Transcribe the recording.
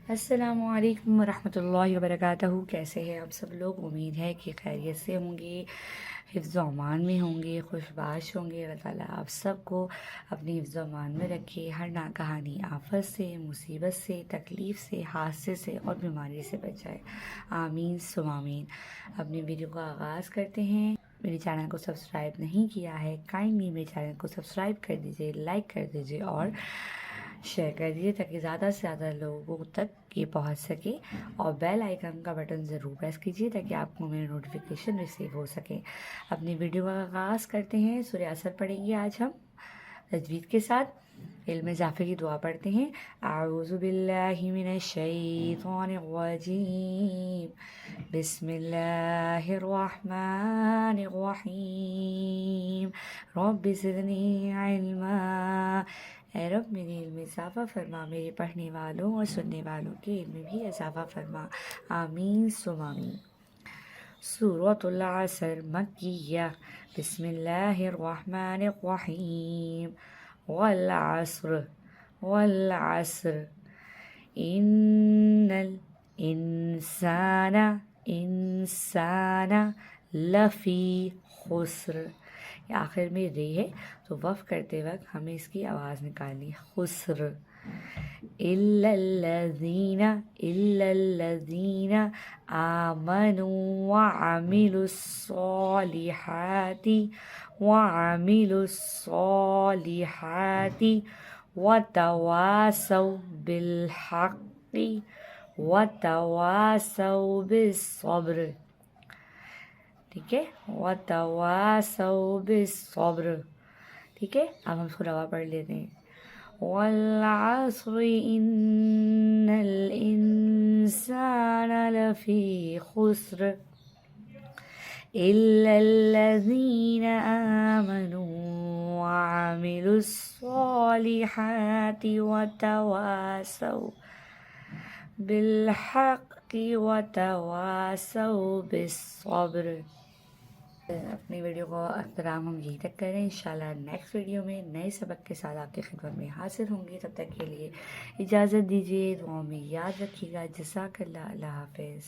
السلام علیکم ورحمۃ اللہ وبرکاتہ. کیسے ہیں آپ سب لوگ؟ امید ہے کہ خیریت سے ہوں گے، حفظ و امان میں ہوں گے، خوش باش ہوں گے. اللہ تعالیٰ آپ سب کو اپنی حفظ و امان میں رکھے، ہر ناگہانی آفت سے، مصیبت سے، تکلیف سے، حادثے سے اور بیماری سے بچائے. آمین ثم آمین. اپنی ویڈیو کا آغاز کرتے ہیں. میرے چینل کو سبسکرائب نہیں کیا ہے، کائنڈلی میرے چینل کو سبسکرائب کر دیجیے، لائک کر دیجیے اور شیئر کر دیجیے تاکہ زیادہ سے زیادہ لوگوں تک یہ پہنچ سکے. اور بیل آئیکن کا بٹن ضرور پریس کیجیے تاکہ آپ کو میرے نوٹیفیکیشن ریسیو ہو سکے. اپنی ویڈیو کا آغاز کرتے ہیں. سورہ عصر پڑھیں گے آج ہم تجوید کے ساتھ. علم اضافے کی دعا پڑھتے ہیں. اعوذ باللہ من الشیطان الرجیم، بسم اللہ الرحمن الرحیم، رب زدنی علما. اے رب میرے علم میں اضافہ فرما، میرے پڑھنے والوں اور سننے والوں کے علم میں بھی اضافہ فرما. آمین ثم آمین. سورۃ العصر مکیہ. بسم اللہ الرحمن الرحیم. والعصر والعصر ان الانسان لفی خسر. یہ آخر میں رے ہے تو وقف کرتے وقت ہمیں اس کی آواز نکالنی. خسر. الا الذین آمنوا وعملوا الصالحات وتواصوا بالحق وتواصوا بالصبر. ٹھیک ہے، وتواصوا بالصبر. ٹھیک ہے، اب ہم اس کو روا پڑھ لیتے ہیں. والعصر ان الانسان لفی خسر الا الذین آمنوا وعملوا الصالحات وتواصوا بالحق وتواصوا بالصبر. اپنی ویڈیو کو احترام ہم یہی تک کریں. انشاءاللہ نیکسٹ ویڈیو میں نئے سبق کے ساتھ آپ کی خدمت میں حاضر ہوں گی. تب تک کے لیے اجازت دیجیے. دعاؤں میں یاد رکھیے گا. جزاک اللہ. اللہ حافظ.